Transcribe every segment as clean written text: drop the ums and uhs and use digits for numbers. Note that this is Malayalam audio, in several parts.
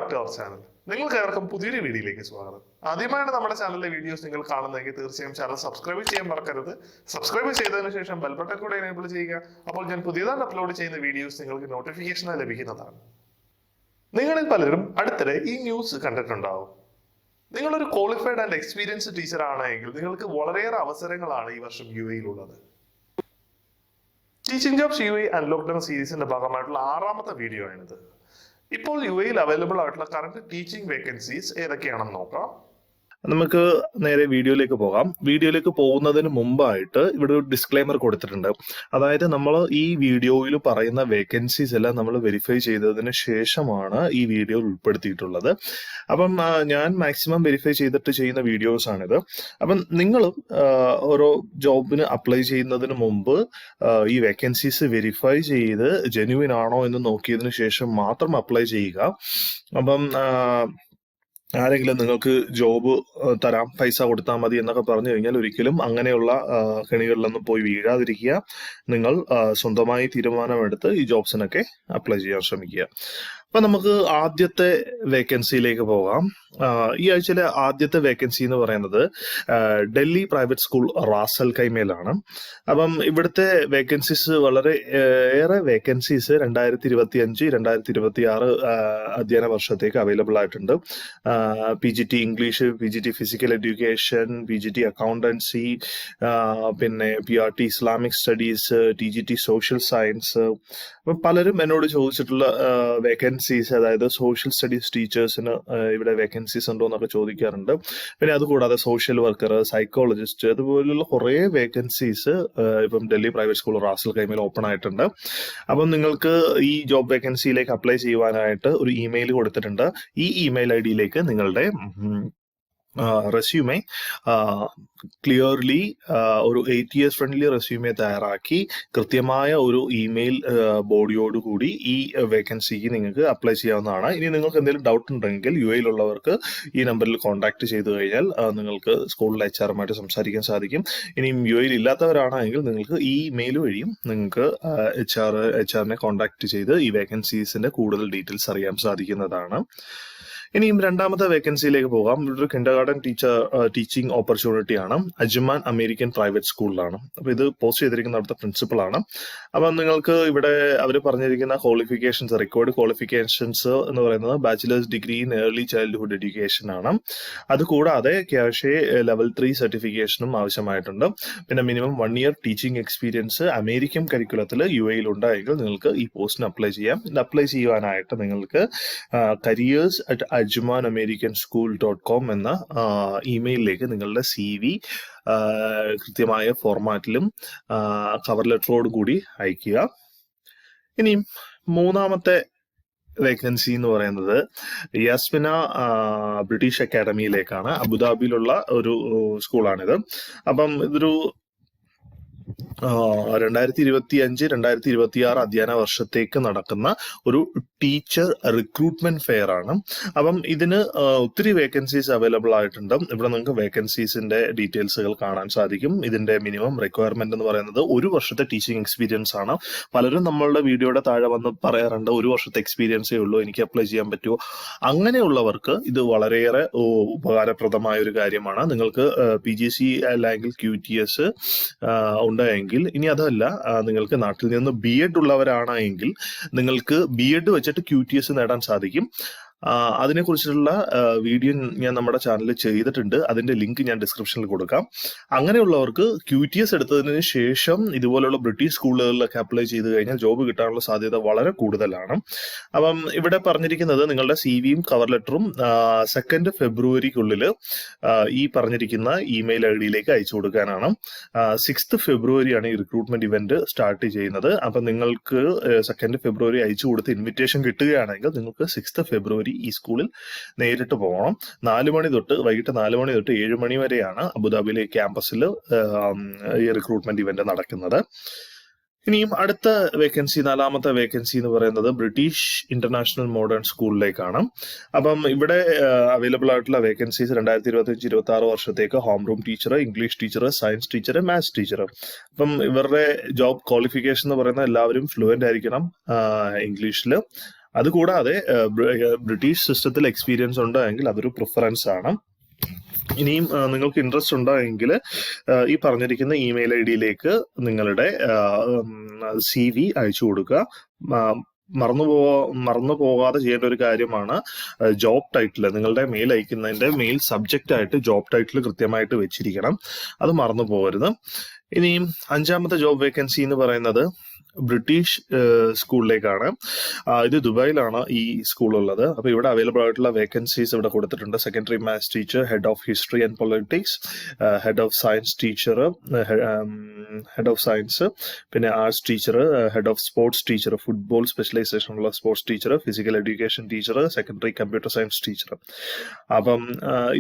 Back to our channel. നിങ്ങൾക്ക് ഏവർക്കും പുതിയൊരു വീഡിയോയിലേക്ക് സ്വാഗതം. ആദ്യമായാണ് നമ്മുടെ ചാനലിലെ വീഡിയോസ് നിങ്ങൾ കാണുന്നതെങ്കിൽ തീർച്ചയായും ചാനൽ സബ്സ്ക്രൈബ് ചെയ്യാൻ മറക്കരുത്. സബ്സ്ക്രൈബ് ചെയ്തതിനു ശേഷം ബെൽ ബട്ടൺ കൂടെ എനേബിൾ ചെയ്യുക. അപ്പോൾ ഞാൻ പുതിയതായി അപ്ലോഡ് ചെയ്യുന്ന വീഡിയോസ് നിങ്ങൾക്ക് നോട്ടിഫിക്കേഷനായി ലഭിക്കുന്നതാണ്. നിങ്ങളിൽ പലരും അടുത്തിടെ ഈ ന്യൂസ് കണ്ടിട്ടുണ്ടാവും. നിങ്ങളൊരു ക്വാളിഫൈഡ് ആൻഡ് എക്സ്പീരിയൻസ്ഡ് ടീച്ചർ ആണെങ്കിൽ നിങ്ങൾക്ക് വളരെയേറെ അവസരങ്ങളാണ് ഈ വർഷം UAE-യിലുള്ളത്. ടീച്ചിങ് ജോബ്സ് UAE അൺലോക്ക്ഡ് എന്ന സീരീസിന്റെ ഭാഗമായിട്ടുള്ള 6ാമത്തെ വീഡിയോ ആണിത്. ഇപ്പോൾ UAE-യിൽ അവൈലബിൾ ആയിട്ടുള്ള കറന്റ് ടീച്ചിങ് വേക്കൻസീസ് ഏതൊക്കെയാണെന്ന് നോക്കാം. നമുക്ക് നേരെ വീഡിയോയിലേക്ക് പോകാം. വീഡിയോയിലേക്ക് പോകുന്നതിന് മുമ്പായിട്ട് ഇവിടെ ഒരു ഡിസ്ക്ലൈമർ കൊടുത്തിട്ടുണ്ട്. അതായത് നമ്മൾ ഈ വീഡിയോയിൽ പറയുന്ന വേക്കൻസീസ് എല്ലാം നമ്മൾ വെരിഫൈ ചെയ്തതിന് ശേഷമാണ് ഈ വീഡിയോ ഉൾപ്പെടുത്തിയിട്ടുള്ളത്. അപ്പം ഞാൻ മാക്സിമം വെരിഫൈ ചെയ്തിട്ട് ചെയ്യുന്ന വീഡിയോസ് ആണിത്. അപ്പം നിങ്ങളും ഓരോ ജോബിന് അപ്ലൈ ചെയ്യുന്നതിന് മുമ്പ് ഈ വേക്കൻസീസ് വെരിഫൈ ചെയ്ത് ജെന്യുവിൻ ആണോ എന്ന് നോക്കിയതിന് ശേഷം മാത്രം അപ്ലൈ ചെയ്യുക. അപ്പം ആരെങ്കിലും നിങ്ങൾക്ക് ജോബ് തരാം, പൈസ കൊടുത്താൽ മതി എന്നൊക്കെ പറഞ്ഞു കഴിഞ്ഞാൽ ഒരിക്കലും അങ്ങനെയുള്ള കെണികളിലൊന്നും പോയി വീഴാതിരിക്കുക. നിങ്ങൾ സ്വന്തമായി തീരുമാനമെടുത്ത് ഈ ജോബ്സിനൊക്കെ അപ്ലൈ ചെയ്യാൻ ശ്രമിക്കുക. അപ്പൊ നമുക്ക് ആദ്യത്തെ വേക്കൻസിയിലേക്ക് പോകാം. ഈ ആഴ്ചയിലെ ആദ്യത്തെ വേക്കൻസി എന്ന് പറയുന്നത് Delhi private school Ras Al ഖൈമയിലാണ്. അപ്പം ഇവിടുത്തെ വേക്കൻസീസ് വളരെ ഏറെ വേക്കൻസീസ് 2025-2026 അധ്യയന വർഷത്തേക്ക് അവൈലബിൾ ആയിട്ടുണ്ട്. PGT English, PGT physical education, PGT accountancy, പിന്നെ PRT Islamic studies, TGT social science. അപ്പം പലരും എന്നോട് ചോദിച്ചിട്ടുള്ള വേക്കൻസീസ്, അതായത് സോഷ്യൽ സ്റ്റഡീസ് ടീച്ചേഴ്സിന് ഇവിടെ വേക്കൻസീസ് ഉണ്ടോ എന്നൊക്കെ ചോദിക്കാറുണ്ട്. പിന്നെ അതുകൂടാതെ സോഷ്യൽ വർക്കർ, സൈക്കോളജിസ്റ്റ്, അതുപോലുള്ള കുറേ വേക്കൻസീസ് ഇപ്പം Delhi private school Ras Al ഖൈമയിൽ ഓപ്പൺ ആയിട്ടുണ്ട്. അപ്പം നിങ്ങൾക്ക് ഈ ജോബ് വേക്കൻസിയിലേക്ക് അപ്ലൈ ചെയ്യുവാനായിട്ട് ഒരു ഇമെയിൽ കൊടുത്തിട്ടുണ്ട്. ഈ ഇമെയിൽ ID-യിലേക്ക് നിങ്ങളുടെ റെസ്യൂമെ ക്ലിയർലി ഒരു 8 years ഫ്രണ്ട്ലി റെസ്യൂമെ തയ്യാറാക്കി കൃത്യമായ ഒരു ഇമെയിൽ ബോഡിയോടുകൂടി ഈ വേക്കൻസിക്ക് നിങ്ങൾക്ക് അപ്ലൈ ചെയ്യാവുന്നതാണ്. ഇനി നിങ്ങൾക്ക് എന്തെങ്കിലും ഡൗട്ട് ഉണ്ടെങ്കിൽ UAE-യിലുള്ളവർക്ക് ഈ നമ്പറിൽ കോൺടാക്ട് ചെയ്തു കഴിഞ്ഞാൽ നിങ്ങൾക്ക് സ്കൂളിലെ HR-മായിട്ട് സംസാരിക്കാൻ സാധിക്കും. ഇനിയും UAE-യിൽ ഇല്ലാത്തവരാണെങ്കിൽ നിങ്ങൾക്ക് ഈ മെയിൽ വഴിയും നിങ്ങൾക്ക് HR-നെ കോൺടാക്ട് ചെയ്ത് ഈ വേക്കൻസീസിന്റെ കൂടുതൽ ഡീറ്റെയിൽസ് അറിയാൻ സാധിക്കുന്നതാണ്. ഇനിയും രണ്ടാമത്തെ വേക്കൻസിയിലേക്ക് പോകാം. ഒരു കിൻഡർഗാർട്ടൻ ടീച്ചിങ് ഓപ്പർച്യൂണിറ്റി ആണ്. അജ്മാൻ അമേരിക്കൻ പ്രൈവറ്റ് സ്കൂളിലാണ്. അപ്പൊ ഇത് പോസ്റ്റ് ചെയ്തിരിക്കുന്ന അവിടുത്തെ പ്രിൻസിപ്പളാണ്. അപ്പം നിങ്ങൾക്ക് ഇവിടെ അവർ പറഞ്ഞിരിക്കുന്ന ക്വാളിഫിക്കേഷൻസ്, റിക്വയർഡ് ക്വാളിഫിക്കേഷൻസ് എന്ന് പറയുന്നത് bachelors degree in early childhood education ആണ്. അതുകൂടാതെ ക്യാഷെ ലെവൽ 3 സർട്ടിഫിക്കേഷനും ആവശ്യമായിട്ടുണ്ട്. പിന്നെ minimum 1 year teaching experience American കരിക്കുലത്തിൽ UAE-യിൽ ഉണ്ടായെങ്കിൽ നിങ്ങൾക്ക് ഈ പോസ്റ്റിന് അപ്ലൈ ചെയ്യാം. ഇത് അപ്ലൈ ചെയ്യുവാനായിട്ട് നിങ്ങൾക്ക് careers@ajmanamericanschool.com എന്ന ഇമെയിലിലേക്ക് നിങ്ങളുടെ CV കൃത്യമായ ഫോർമാറ്റിലും കവർ ലെറ്ററോട് കൂടി അയക്കുക. ഇനിയും മൂന്നാമത്തെ വേക്കൻസി എന്ന് പറയുന്നത് യാസ്മിന ബ്രിട്ടീഷ് അക്കാഡമിയിലേക്കാണ്. അബുദാബിയിലുള്ള ഒരു സ്കൂളാണിത്. അപ്പം ഇതൊരു 2025-2026 അധ്യയന വർഷത്തേക്ക് നടക്കുന്ന ഒരു ടീച്ചർ റിക്രൂട്ട്മെന്റ് ഫെയർ ആണ്. അപ്പം ഇതിന് ഒത്തിരി വേക്കൻസീസ് അവൈലബിൾ ആയിട്ടുണ്ട്. ഇവിടെ നിങ്ങൾക്ക് വേക്കൻസീസിന്റെ ഡീറ്റെയിൽസുകൾ കാണാൻ സാധിക്കും. ഇതിന്റെ മിനിമം റിക്വയർമെന്റ് എന്ന് പറയുന്നത് 1 വർഷത്തെ ടീച്ചിങ് എക്സ്പീരിയൻസ് ആണ്. പലരും നമ്മളുടെ വീഡിയോയുടെ താഴെ വന്ന് പറയാറുണ്ട് 1 വർഷത്തെ എക്സ്പീരിയൻസേ ഉള്ളൂ, എനിക്ക് അപ്ലൈ ചെയ്യാൻ പറ്റുമോ? അങ്ങനെയുള്ളവർക്ക് ഇത് വളരെയേറെ ഉപകാരപ്രദമായ ഒരു കാര്യമാണ്. നിങ്ങൾക്ക് PGC അല്ലെങ്കിൽ QTS ഉണ്ടെങ്കിൽ, ഇനി അതല്ല നിങ്ങൾക്ക് നാട്ടിൽ നിന്ന് B.Ed ഉള്ളവരാണെങ്കിൽ നിങ്ങൾക്ക് B.Ed വെച്ചിട്ട് QTS നേടാൻ സാധിക്കും. അതിനെക്കുറിച്ചുള്ള വീഡിയോ ഞാൻ നമ്മുടെ ചാനലിൽ ചെയ്തിട്ടുണ്ട്. അതിന്റെ ലിങ്ക് ഞാൻ ഡിസ്ക്രിപ്ഷനിൽ കൊടുക്കാം. അങ്ങനെയുള്ളവർക്ക് QTS എടുത്തതിന് ശേഷം ഇതുപോലുള്ള ബ്രിട്ടീഷ് സ്കൂളുകളിലൊക്കെ അപ്ലൈ ചെയ്ത് കഴിഞ്ഞാൽ ജോബ് കിട്ടാനുള്ള സാധ്യത വളരെ കൂടുതലാണ്. അപ്പം ഇവിടെ പറഞ്ഞിരിക്കുന്നത് നിങ്ങളുടെ CV-യും കവർ ലെറ്ററും 2 ഫെബ്രുവരിക്കുള്ളിൽ ഈ പറഞ്ഞിരിക്കുന്ന ഇമെയിൽ ID-യിലേക്ക് അയച്ചു കൊടുക്കാനാണ്. 6th ഫെബ്രുവരിയാണ് ഈ റിക്രൂട്ട്മെന്റ് ഇവന്റ് സ്റ്റാർട്ട് ചെയ്യുന്നത്. അപ്പം നിങ്ങൾക്ക് 2 ഫെബ്രുവരി അയച്ചു കൊടുത്ത് ഇൻവിറ്റേഷൻ കിട്ടുകയാണെങ്കിൽ നിങ്ങൾക്ക് 6th ഫെബ്രുവരി ഈ സ്കൂളിൽ നേരിട്ട് പോകണം. 4 മണി തൊട്ട് വൈകിട്ട് 4 മണി തൊട്ട് 7 മണി വരെയാണ് അബുദാബിയിലെ ക്യാമ്പസിൽ ഈ റിക്രൂട്ട്മെന്റ് ഇവന്റ് നടക്കുന്നത്. ഇനിയും അടുത്ത വേക്കൻസി, 4ാമത്തെ വേക്കൻസി എന്ന് പറയുന്നത് ബ്രിട്ടീഷ് ഇന്റർനാഷണൽ മോഡേൺ സ്കൂളിലേക്കാണ്. അപ്പം ഇവിടെ അവൈലബിൾ ആയിട്ടുള്ള വേക്കൻസീസ് 2025-26 വർഷത്തേക്ക് home room teacher, English teacher, science teacher, maths teacher. അപ്പം ഇവരുടെ ജോബ് ക്വാളിഫിക്കേഷൻ എന്ന് പറയുന്നത് എല്ലാവരും ഫ്ലുവൻ്റ് ആയിരിക്കണം ഇംഗ്ലീഷിൽ. അതുകൂടാതെ ബ്രിട്ടീഷ് സിസ്റ്റത്തിൽ എക്സ്പീരിയൻസ് ഉണ്ടെങ്കിൽ അതൊരു പ്രിഫറൻസ് ആണ്. ഇനിയും നിങ്ങൾക്ക് ഇൻട്രസ്റ്റ് ഉണ്ടെങ്കിൽ ഈ പറഞ്ഞിരിക്കുന്ന ഇമെയിൽ ഐ ഡിയിലേക്ക് നിങ്ങളുടെ CV അയച്ചു കൊടുക്കുക. മറന്നു പോകാതെ ചെയ്യേണ്ട ഒരു കാര്യമാണ് ജോബ് ടൈറ്റിൽ. നിങ്ങളുടെ മെയിൽ അയക്കുന്നതിന്റെ മെയിൽ സബ്ജക്റ്റ് ആയിട്ട് ജോബ് ടൈറ്റിൽ കൃത്യമായിട്ട് വെച്ചിരിക്കണം. അത് മറന്നു പോകരുത്. ഇനിയും 5ാമത്തെ ജോബ് വേക്കൻസി എന്ന് പറയുന്നത് ബ്രിട്ടീഷ് സ്കൂളിലേക്കാണ്. ഇത് ദുബായിലാണ് ഈ സ്കൂൾ ഉള്ളത്. അപ്പോൾ ഇവിടെ അവൈലബിൾ ആയിട്ടുള്ള വേക്കൻസീസ് ഇവിടെ കൊടുത്തിട്ടുണ്ട്. Secondary maths teacher, head of history and politics, head of science teacher, head of science, പിന്നെ arts teacher, head of sports teacher, football specialisation ഉള്ള sports teacher, physical education teacher, secondary computer science teacher. അപ്പം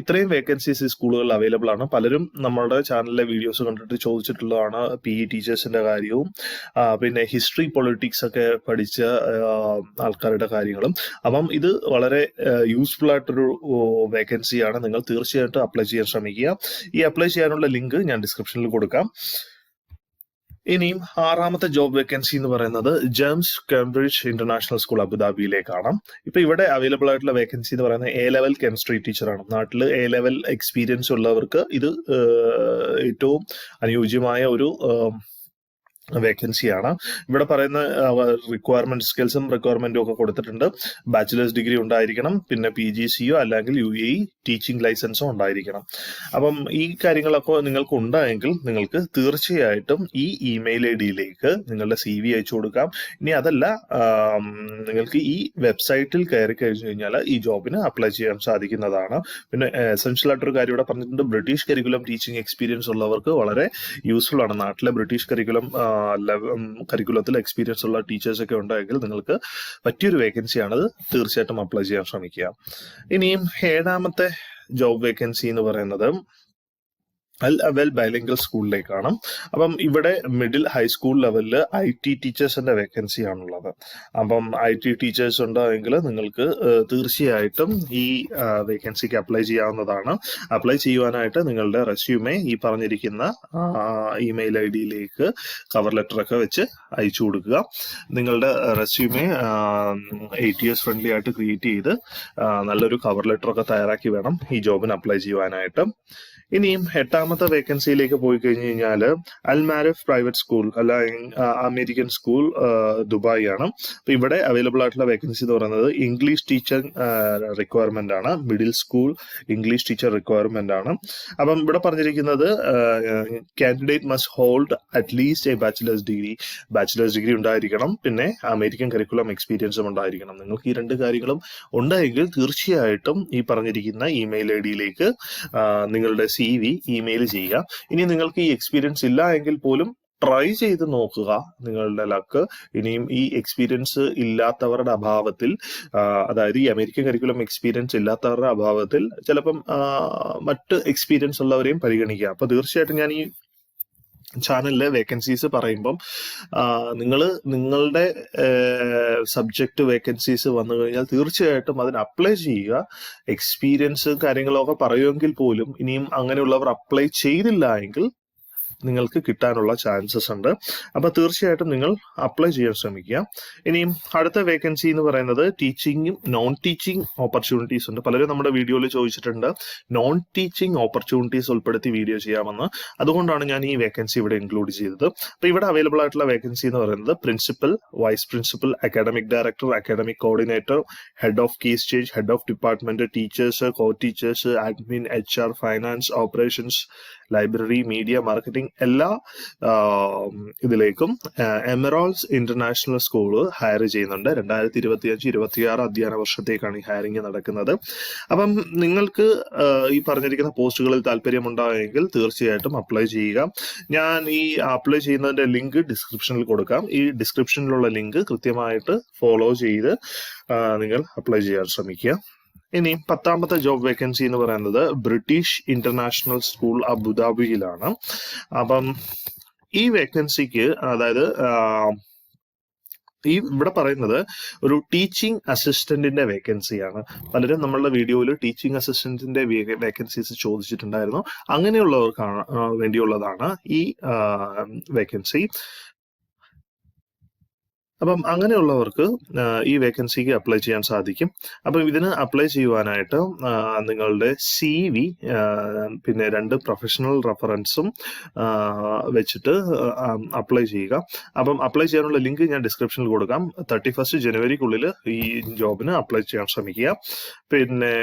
ഇത്രയും വേക്കൻസീസ് ഈ സ്കൂളുകളിൽ അവൈലബിൾ ആണ്. പലരും നമ്മളുടെ ചാനലിലെ വീഡിയോസ് കണ്ടിട്ട് ചോദിച്ചിട്ടുള്ളതാണ് PE ടീച്ചേഴ്സിന്റെ കാര്യവും പിന്നെ ഹിസ്റ്ററി പൊളിറ്റിക്സ് ഒക്കെ പഠിച്ച ആൾക്കാരുടെ കാര്യങ്ങളും. അപ്പം ഇത് വളരെ യൂസ്ഫുൾ ആയിട്ടൊരു വേക്കൻസിയാണ്. നിങ്ങൾ തീർച്ചയായിട്ടും അപ്ലൈ ചെയ്യാൻ ശ്രമിക്കുക. ഈ അപ്ലൈ ചെയ്യാനുള്ള ലിങ്ക് ഞാൻ ഡിസ്ക്രിപ്ഷനിൽ കൊടുക്കാം. ഇനിയും 6ാമത്തെ ജോബ് വേക്കൻസി എന്ന് പറയുന്നത് ജെയിംസ് കേംബ്രിഡ്ജ് ഇന്റർനാഷണൽ സ്കൂൾ അബുദാബിയിലേക്കാണ്. ഇപ്പൊ ഇവിടെ അവൈലബിൾ ആയിട്ടുള്ള വേക്കൻസി എന്ന് പറയുന്നത് A-ലെവൽ കെമിസ്ട്രി ടീച്ചറാണ്. നാട്ടിൽ A-ലെവൽ എക്സ്പീരിയൻസ് ഉള്ളവർക്ക് ഇത് ഏറ്റവും അനുയോജ്യമായ ഒരു വേക്കൻസിയാണ്. ഇവിടെ പറയുന്ന റിക്വയർമെന്റ് സ്കിൽസും റിക്വയർമെന്റും ഒക്കെ കൊടുത്തിട്ടുണ്ട്. ബാച്ചിലേഴ്സ് ഡിഗ്രി ഉണ്ടായിരിക്കണം, പിന്നെ PGCO അല്ലെങ്കിൽ UAE ടീച്ചിങ് ലൈസൻസോ ഉണ്ടായിരിക്കണം. അപ്പം ഈ കാര്യങ്ങളൊക്കെ നിങ്ങൾക്ക് ഉണ്ടായെങ്കിൽ നിങ്ങൾക്ക് തീർച്ചയായിട്ടും ഈ ഇമെയിൽ ഐ ഡിയിലേക്ക് നിങ്ങളുടെ CV അയച്ചു കൊടുക്കാം. ഇനി അതല്ല, നിങ്ങൾക്ക് ഈ വെബ്സൈറ്റിൽ കയറി കഴിഞ്ഞു കഴിഞ്ഞാൽ ഈ ജോബിന് അപ്ലൈ ചെയ്യാൻ സാധിക്കുന്നതാണ്. പിന്നെ എസെൻഷ്യൽ ആയിട്ടൊരു കാര്യം ഇവിടെ പറഞ്ഞിട്ടുണ്ട്, ബ്രിട്ടീഷ് കരിക്കുലം ടീച്ചിങ് എക്സ്പീരിയൻസ് ഉള്ളവർക്ക് വളരെ യൂസ്ഫുൾ ആണ്. നാട്ടിലെ ബ്രിട്ടീഷ് കരിക്കുലത്തിൽ എക്സ്പീരിയൻസ് ഉള്ള ടീച്ചേഴ്സ് ഒക്കെ ഉണ്ടെങ്കിൽ നിങ്ങൾക്ക് പറ്റിയൊരു വേക്കൻസിയാണത്. തീർച്ചയായിട്ടും അപ്ലൈ ചെയ്യാൻ ശ്രമിക്കുക. ഇനിയും 7ാമത്തെ ജോബ് വേക്കൻസി എന്ന് പറയുന്നത് അൽ അവൽ ബൈലിംഗൽ സ്കൂളിലേക്കാണ്. അപ്പം ഇവിടെ മിഡിൽ ഹൈസ്കൂൾ ലെവലിൽ IT ടീച്ചേഴ്സിന്റെ വേക്കൻസി ആണുള്ളത്. അപ്പം IT ടീച്ചേഴ്സ് ഉണ്ടെങ്കിൽ നിങ്ങൾക്ക് തീർച്ചയായിട്ടും ഈ വേക്കൻസിക്ക് അപ്ലൈ ചെയ്യാവുന്നതാണ്. അപ്ലൈ ചെയ്യുവാനായിട്ട് നിങ്ങളുടെ റെസ്യൂമെ ഈ പറഞ്ഞിരിക്കുന്ന ഇമെയിൽ ഐ ഡിയിലേക്ക് കവർ ലെറ്റർ ഒക്കെ വെച്ച് അയച്ചു കൊടുക്കുക. നിങ്ങളുടെ റെസ്യൂമെ 8 years ഫ്രണ്ട്ലി ആയിട്ട് ക്രിയേറ്റ് ചെയ്ത് നല്ലൊരു കവർ ലെറ്റർ ഒക്കെ തയ്യാറാക്കി വേണം ഈ ജോബിന് അപ്ലൈ ചെയ്യുവാനായിട്ട്. ഇനിയും 8ാമത്തെ വേക്കൻസിയിലേക്ക് പോയി കഴിഞ്ഞു കഴിഞ്ഞാൽ അൽ മാരിഫ് പ്രൈവറ്റ് സ്കൂൾ അല്ല അമേരിക്കൻ സ്കൂൾ ദുബായ് ആണ്. അപ്പൊ ഇവിടെ അവൈലബിൾ ആയിട്ടുള്ള വേക്കൻസി എന്ന് പറയുന്നത് ഇംഗ്ലീഷ് ടീച്ചർ റിക്വയർമെന്റ് ആണ്. Middle school English teacher requirement ആണ്. അപ്പം ഇവിടെ പറഞ്ഞിരിക്കുന്നത് candidate must hold at least a bachelor's degree ഉണ്ടായിരിക്കണം, പിന്നെ അമേരിക്കൻ കരിക്കുലം എക്സ്പീരിയൻസും ഉണ്ടായിരിക്കണം. നിങ്ങൾക്ക് ഈ 2 കാര്യങ്ങളും ഉണ്ടായെങ്കിൽ തീർച്ചയായിട്ടും ഈ പറഞ്ഞിരിക്കുന്ന ഇമെയിൽ ഐ ഡിയിലേക്ക് നിങ്ങളുടെ CV ഇമെയിൽ ചെയ്യുക. ഇനി നിങ്ങൾക്ക് ഈ എക്സ്പീരിയൻസ് ഇല്ല എങ്കിൽ പോലും ട്രൈ ചെയ്ത് നോക്കുക നിങ്ങളുടെ ലക്ക്. ഇനിയും ഈ എക്സ്പീരിയൻസ് ഇല്ലാത്തവരുടെ അഭാവത്തിൽ, അതായത് ഈ അമേരിക്കൻ കരിക്കുലം എക്സ്പീരിയൻസ് ഇല്ലാത്തവരുടെ അഭാവത്തിൽ ചിലപ്പം മറ്റ് എക്സ്പീരിയൻസ് ഉള്ളവരെയും പരിഗണിക്കുക. അപ്പൊ തീർച്ചയായിട്ടും ഞാൻ ഈ ചാനലിലെ വേക്കൻസീസ് പറയുമ്പം നിങ്ങളുടെ സബ്ജക്റ്റ് വേക്കൻസീസ് വന്നു കഴിഞ്ഞാൽ തീർച്ചയായിട്ടും അതിന് അപ്ലൈ ചെയ്യുക. എക്സ്പീരിയൻസ് കാര്യങ്ങളൊക്കെ പറയുമെങ്കിൽ പോലും ഇനിയും അങ്ങനെയുള്ളവർ അപ്ലൈ ചെയ്തില്ല എങ്കിൽ നിങ്ങൾക്ക് കിട്ടാനുള്ള ചാൻസസ് ഉണ്ട്. അപ്പൊ തീർച്ചയായിട്ടും നിങ്ങൾ അപ്ലൈ ചെയ്യാൻ ശ്രമിക്കുക. ഇനിയും അടുത്ത വേക്കൻസി എന്ന് പറയുന്നത് ടീച്ചിങ്ങും നോൺ ടീച്ചിങ് ഓപ്പർച്യൂണിറ്റീസ് ഉണ്ട്. പലരും നമ്മുടെ വീഡിയോയിൽ ചോദിച്ചിട്ടുണ്ട് നോൺ ടീച്ചിങ് ഓപ്പർച്യൂണിറ്റീസ് ഉൾപ്പെടുത്തി വീഡിയോ ചെയ്യാമെന്ന്. അതുകൊണ്ടാണ് ഞാൻ ഈ വേക്കൻസി ഇവിടെ ഇൻക്ലൂഡ് ചെയ്തത്. അപ്പൊ ഇവിടെ അവൈലബിൾ ആയിട്ടുള്ള വേക്കൻസി എന്ന് പറയുന്നത് principal, vice principal, academic director, academic coordinator, head of key stage, head of department, teachers, co teachers, admin, HR, finance, operations, library, media, marketing, എല്ലാ ഇതിലേക്കും എമറോൾസ് ഇന്റർനാഷണൽ സ്കൂള് ഹയർ ചെയ്യുന്നുണ്ട്. 2025-26 അധ്യയന വർഷത്തേക്കാണ് ഈ ഹയറിംഗ് നടക്കുന്നത്. അപ്പം നിങ്ങൾക്ക് ഈ പറഞ്ഞിരിക്കുന്ന പോസ്റ്റുകളിൽ താല്പര്യമുണ്ടായെങ്കിൽ തീർച്ചയായിട്ടും അപ്ലൈ ചെയ്യുക. ഞാൻ ഈ അപ്ലൈ ചെയ്യുന്നതിന്റെ ലിങ്ക് ഡിസ്ക്രിപ്ഷനിൽ കൊടുക്കാം. ഈ ഡിസ്ക്രിപ്ഷനിലുള്ള ലിങ്ക് കൃത്യമായിട്ട് ഫോളോ ചെയ്ത് നിങ്ങൾ അപ്ലൈ ചെയ്യാൻ ശ്രമിക്കുക. ഇനി 10ാമത്തെ ജോബ് വേക്കൻസി എന്ന് പറയുന്നത് ബ്രിട്ടീഷ് ഇന്റർനാഷണൽ സ്കൂൾ അബുദാബിയിലാണ്. അപ്പം ഈ വേക്കൻസിക്ക്, അതായത് ഇവിടെ പറയുന്നത് ഒരു ടീച്ചിങ് അസിസ്റ്റന്റിന്റെ വേക്കൻസിയാണ്. പലരും നമ്മളുടെ വീഡിയോയിൽ ടീച്ചിങ് അസിസ്റ്റന്റിന്റെ വേക്കൻസീസ് ചോദിച്ചിട്ടുണ്ടായിരുന്നു. അങ്ങനെയുള്ളവർക്കാണ് വേണ്ടിയുള്ളതാണ് ഈ വേക്കൻസി. അപ്പം അങ്ങനെയുള്ളവർക്ക് ഈ വേക്കൻസിക്ക് അപ്ലൈ ചെയ്യാൻ സാധിക്കും. അപ്പം ഇതിന് അപ്ലൈ ചെയ്യുവാനായിട്ട് നിങ്ങളുടെ CV, പിന്നെ 2 പ്രൊഫഷണൽ റെഫറൻസും വെച്ചിട്ട് അപ്ലൈ ചെയ്യുക. അപ്പം അപ്ലൈ ചെയ്യാനുള്ള ലിങ്ക് ഞാൻ ഡിസ്ക്രിപ്ഷനിൽ കൊടുക്കാം. 31 ജനുവരിക്കുള്ളിൽ ഈ ജോബിന് അപ്ലൈ ചെയ്യാൻ ശ്രമിക്കുക. പിന്നെ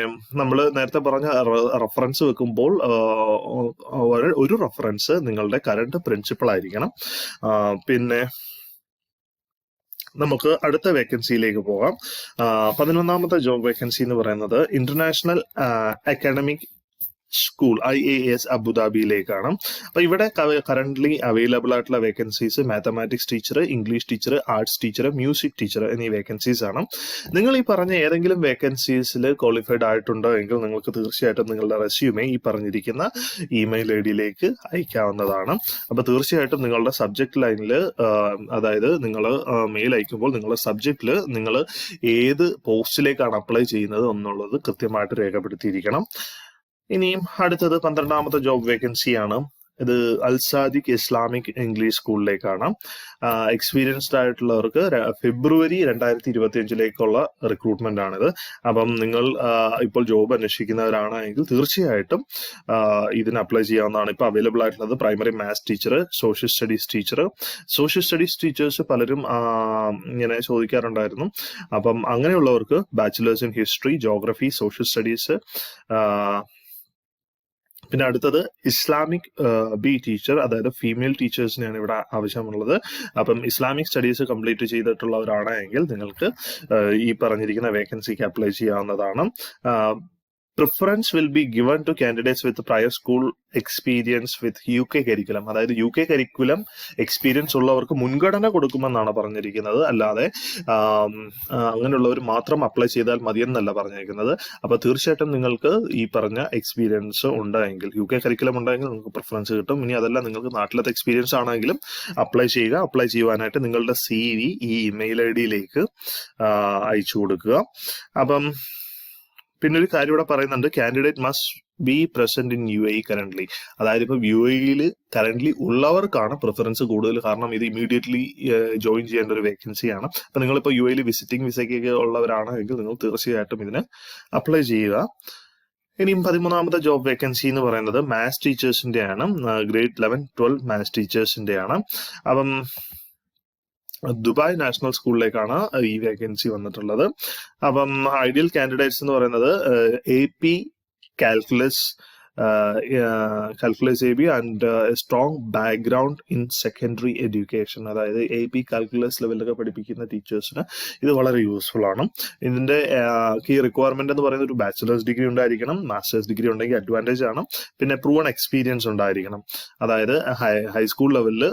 നമ്മൾ നേരത്തെ പറഞ്ഞ റെഫറൻസ് വെക്കുമ്പോൾ ഒരു റെഫറൻസ് നിങ്ങളുടെ കറണ്ട് പ്രിൻസിപ്പൾ ആയിരിക്കണം. പിന്നെ നമുക്ക് അടുത്ത വേക്കൻസിയിലേക്ക് പോകാം. 11ാമത്തെ ജോബ് വേക്കൻസി എന്ന് പറയുന്നത് ഇന്റർനാഷണൽ അക്കാഡമിക് സ്കൂൾ IAS അബുദാബിയിലേക്കാണ്. അപ്പൊ ഇവിടെ കറന്റ്ലി അവൈലബിൾ ആയിട്ടുള്ള vacancies mathematics teacher, English teacher, arts teacher, music teacher എന്നീ വേക്കൻസീസ് ആണ്. നിങ്ങൾ ഈ പറഞ്ഞ ഏതെങ്കിലും വേക്കൻസീസിൽ ക്വാളിഫൈഡ് ആയിട്ടുണ്ടോ എങ്കിൽ നിങ്ങൾക്ക് തീർച്ചയായിട്ടും നിങ്ങളുടെ റെസ്യൂമെ ഈ പറഞ്ഞിരിക്കുന്ന ഇമെയിൽ ID അയക്കാവുന്നതാണ്. അപ്പൊ തീർച്ചയായിട്ടും നിങ്ങളുടെ സബ്ജക്ട് ലൈനിൽ, അതായത് നിങ്ങൾ മെയിൽ അയക്കുമ്പോൾ നിങ്ങളുടെ സബ്ജക്റ്റിൽ നിങ്ങൾ ഏത് പോസ്റ്റിലേക്കാണ് അപ്ലൈ ചെയ്യുന്നത് എന്നുള്ളത് കൃത്യമായിട്ട് രേഖപ്പെടുത്തിയിരിക്കണം. ഇനിയും അടുത്തത് 12ാമത്തെ ജോബ് വേക്കൻസിയാണ്. ഇത് അൽസാദിഖ് ഇസ്ലാമിക് ഇംഗ്ലീഷ് സ്കൂളിലേക്കാണ്. എക്സ്പീരിയൻസ്ഡ് ആയിട്ടുള്ളവർക്ക് ഫെബ്രുവരി 2025 റിക്രൂട്ട്മെന്റ് ആണിത്. അപ്പം നിങ്ങൾ ഇപ്പോൾ ജോബ് അന്വേഷിക്കുന്നവരാണെങ്കിൽ തീർച്ചയായിട്ടും ഇതിന് അപ്ലൈ ചെയ്യാവുന്നതാണ്. ഇപ്പോൾ അവൈലബിൾ ആയിട്ടുള്ളത് primary maths teacher, social studies teacher. Social studies teachers പലരും ഇങ്ങനെ ചോദിക്കാറുണ്ടായിരുന്നു. അപ്പം അങ്ങനെയുള്ളവർക്ക് bachelor's in history, geography, social studies. പിന്നെ അടുത്തത് ഇസ്ലാമിക് ബി ടീച്ചർ, അതായത് ഫീമെയിൽ ടീച്ചേഴ്സിനെയാണ് ഇവിടെ ആവശ്യമുള്ളത്. അപ്പം ഇസ്ലാമിക് സ്റ്റഡീസ് കംപ്ലീറ്റ് ചെയ്തിട്ടുള്ളവരാണെങ്കിൽ നിങ്ങൾക്ക് ഈ പറഞ്ഞിരിക്കുന്ന വേക്കൻസിക്ക് അപ്ലൈ ചെയ്യാവുന്നതാണ്. Preference will be given to candidates with prior school experience with UK curriculum, അതായത് UK കരിക്കുലം എക്സ്പീരിയൻസ് ഉള്ളവർക്ക് മുൻഗണന കൊടുക്കുമെന്നാണ് പറഞ്ഞിരിക്കുന്നത്. അല്ലാതെ അങ്ങനെയുള്ളവർ മാത്രം അപ്ലൈ ചെയ്താൽ മതിയെന്നല്ല പറഞ്ഞിരിക്കുന്നത്. അപ്പൊ തീർച്ചയായിട്ടും നിങ്ങൾക്ക് ഈ പറഞ്ഞ എക്സ്പീരിയൻസ് ഉണ്ടെങ്കിൽ, UK കരിക്കുലം ഉണ്ടെങ്കിൽ നിങ്ങൾക്ക് പ്രിഫറൻസ് കിട്ടും. ഇനി അതല്ല, നിങ്ങൾക്ക് നാട്ടിലത്തെ എക്സ്പീരിയൻസ് ആണെങ്കിലും അപ്ലൈ ചെയ്യുക. അപ്ലൈ ചെയ്യുവാനായിട്ട് നിങ്ങളുടെ CV ഈ ഇമെയിൽ ID അയച്ചു കൊടുക്കുക. അപ്പം പിന്നെ ഒരു കാര്യം ഇവിടെ പറയുന്നുണ്ട്, candidate must be present in UAE currently. അതായത് ഇപ്പം UAE കറന്റ്ലി ഉള്ളവർക്കാണ് പ്രിഫറൻസ് കൂടുതൽ. കാരണം ഇത് ഇമീഡിയറ്റ്ലി ജോയിൻ ചെയ്യേണ്ട ഒരു വേക്കൻസിയാണ്. അപ്പൊ നിങ്ങളിപ്പോൾ UAE വിസിറ്റിംഗ് വിസയ്ക്കൊക്കെ ഉള്ളവരാണെങ്കിൽ നിങ്ങൾ തീർച്ചയായിട്ടും ഇതിന് അപ്ലൈ ചെയ്യുക. ഇനിയും 13ാമത്തെ ജോബ് വേക്കൻസി എന്ന് പറയുന്നത് മാത്സ് ടീച്ചേഴ്സിന്റെ ആണ്. ഗ്രേഡ് 11, 12 മാത്സ് ടീച്ചേഴ്സിന്റെ ആണ്. അപ്പം ദുബായ് നാഷണൽ സ്കൂളിലേക്കാണ് ഈ വേക്കൻസി വന്നിട്ടുള്ളത്. അപ്പം ഐഡിയൽ കാൻഡിഡേറ്റ്സ് എന്ന് പറയുന്നത് AP calculus, AB and strong background in secondary education. അതായത് AP കാൽക്കുലസ് ലെവലിലൊക്കെ പഠിപ്പിക്കുന്ന ടീച്ചേഴ്സിന് ഇത് വളരെ യൂസ്ഫുൾ ആണ്. ഇതിന്റെ കീ റിക്വയർമെന്റ് എന്ന് പറയുന്നത് ഒരു ബാച്ചിലേഴ്സ് ഡിഗ്രി ഉണ്ടായിരിക്കണം. മാസ്റ്റേഴ്സ് ഡിഗ്രി ഉണ്ടെങ്കിൽ അഡ്വാൻറ്റേജ് ആണ്. പിന്നെ പ്രൂവൺ എക്സ്പീരിയൻസ് ഉണ്ടായിരിക്കണം. അതായത് ഹൈസ്കൂൾ ലെവലിൽ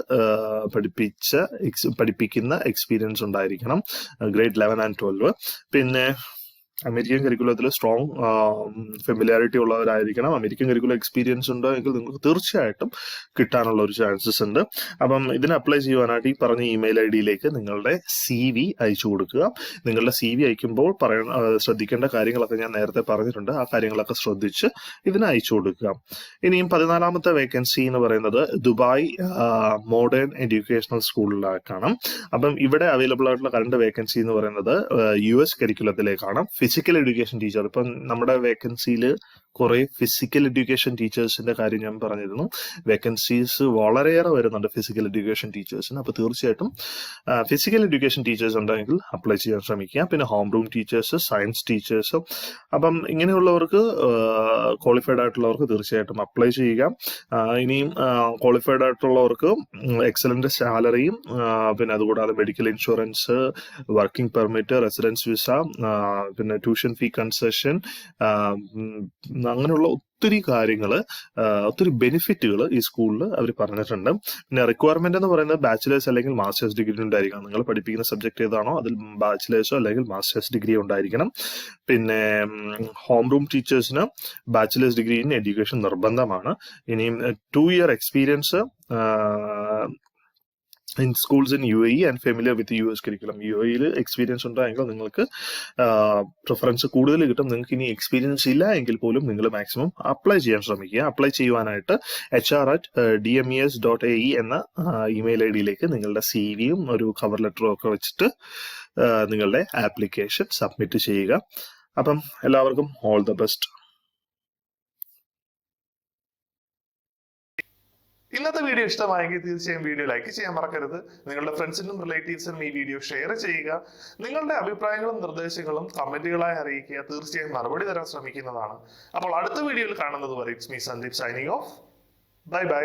പഠിപ്പിക്കുന്ന എക്സ്പീരിയൻസ് ഉണ്ടായിരിക്കണം, ഗ്രേഡ് 11 and 12. പിന്നെ അമേരിക്കൻ കരിക്കുലത്തിൽ സ്ട്രോങ് ഫെമിലിയാരിറ്റി ഉള്ളവരായിരിക്കണം. അമേരിക്കൻ കരിക്കുലം എക്സ്പീരിയൻസ് ഉണ്ടോ എങ്കിൽ നിങ്ങൾക്ക് തീർച്ചയായിട്ടും കിട്ടാനുള്ള ഒരു ചാൻസസ് ഉണ്ട്. അപ്പം ഇതിന് അപ്ലൈ ചെയ്യുവാനായിട്ട് ഈ പറഞ്ഞ ഇമെയിൽ ID നിങ്ങളുടെ CV അയച്ചു കൊടുക്കുക. നിങ്ങളുടെ CV അയക്കുമ്പോൾ ശ്രദ്ധിക്കേണ്ട കാര്യങ്ങളൊക്കെ ഞാൻ നേരത്തെ പറഞ്ഞിട്ടുണ്ട്. ആ കാര്യങ്ങളൊക്കെ ശ്രദ്ധിച്ച് ഇതിന് അയച്ചു കൊടുക്കുക. ഇനിയും 14ാമത്തെ വേക്കൻസി എന്ന് പറയുന്നത് ദുബായ് മോഡേൺ എഡ്യൂക്കേഷണൽ സ്കൂളിലേക്കാണ്. അപ്പം ഇവിടെ അവൈലബിൾ ആയിട്ടുള്ള കറണ്ട് വേക്കൻസി എന്ന് പറയുന്നത് US കരിക്കുലത്തിലേക്കാണ്. Physical education teacher. ഇപ്പം നമ്മുടെ വേക്കൻസിയിൽ കുറെ ഫിസിക്കൽ എഡ്യൂക്കേഷൻ ടീച്ചേഴ്സിന്റെ കാര്യം ഞാൻ പറഞ്ഞിരുന്നു. വേക്കൻസീസ് വളരെയേറെ വരുന്നുണ്ട് ഫിസിക്കൽ എഡ്യൂക്കേഷൻ ടീച്ചേഴ്സിന്. അപ്പോൾ തീർച്ചയായിട്ടും ഫിസിക്കൽ എഡ്യൂക്കേഷൻ ടീച്ചേഴ്സ് ഉണ്ടെങ്കിൽ അപ്ലൈ ചെയ്യാൻ ശ്രമിക്കുക. പിന്നെ home room teachers, science teachers. അപ്പം ഇങ്ങനെയുള്ളവർക്ക്, ക്വാളിഫൈഡ് ആയിട്ടുള്ളവർക്ക് തീർച്ചയായിട്ടും അപ്ലൈ ചെയ്യുക. ഇനിയും ക്വാളിഫൈഡ് ആയിട്ടുള്ളവർക്ക് എക്സലന്റ് സാലറിയും, പിന്നെ അതുകൂടാതെ medical insurance, working permit, residence visa, പിന്നെ ട്യൂഷൻ ഫീ കൺസെഷൻ, അങ്ങനെയുള്ള ഒത്തിരി കാര്യങ്ങൾ, ഒത്തിരി ബെനിഫിറ്റുകൾ ഈ സ്കൂളിൽ അവർ പറഞ്ഞിട്ടുണ്ട്. പിന്നെ റിക്വയർമെന്റ് എന്ന് പറയുന്നത് ബാച്ചിലേഴ്സ് അല്ലെങ്കിൽ മാസ്റ്റേഴ്സ് ഡിഗ്രി ഉണ്ടായിരിക്കണം. നിങ്ങൾ പഠിപ്പിക്കുന്ന സബ്ജക്ട് ഏതാണോ അതിൽ ബാച്ചിലേഴ്സോ അല്ലെങ്കിൽ മാസ്റ്റേഴ്സ് ഡിഗ്രി ഉണ്ടായിരിക്കണം. പിന്നെ ഹോം റൂം ടീച്ചേഴ്സിന് ബാച്ചിലേഴ്സ് ഡിഗ്രി ഇൻ എഡ്യൂക്കേഷൻ നിർബന്ധമാണ്. ഇനിയും 2 year experience in schools in UAE and familiar with the US curriculum. UAE experience ഉണ്ടെങ്കിൽ നിങ്ങൾക്ക് പ്രിഫറൻസ് കൂടുതൽ കിട്ടും. നിങ്ങൾക്ക് ഇനി എക്സ്പീരിയൻസ് ഇല്ല എങ്കിൽ പോലും നിങ്ങൾ മാക്സിമം അപ്ലൈ ചെയ്യാൻ ശ്രമിക്കുക. അപ്ലൈ ചെയ്യുവാനായിട്ട് hr@dmes.ae എന്ന ഇമെയിൽ ID നിങ്ങളുടെ CV-യും ഒരു കവർ ലെറ്ററും ഒക്കെ വെച്ചിട്ട് നിങ്ങളുടെ ആപ്ലിക്കേഷൻ സബ്മിറ്റ് ചെയ്യുക. അപ്പം എല്ലാവർക്കും ഓൾ ദ ബെസ്റ്റ്. ഇന്നത്തെ വീഡിയോ ഇഷ്ടമായെങ്കിൽ തീർച്ചയായും വീഡിയോ ലൈക്ക് ചെയ്യാൻ മറക്കരുത്. നിങ്ങളുടെ ഫ്രണ്ട്സിനും റിലേറ്റീവ്സിനും ഈ വീഡിയോ ഷെയർ ചെയ്യുക. നിങ്ങളുടെ അഭിപ്രായങ്ങളും നിർദ്ദേശങ്ങളും കമന്റുകളായി അറിയിക്കുക. തീർച്ചയായും മറുപടി തരാൻ ശ്രമിക്കുന്നതാണ്. അപ്പോൾ അടുത്ത വീഡിയോയിൽ കാണുന്നത് വരെ it's me Sandeep signing off. Bye bye.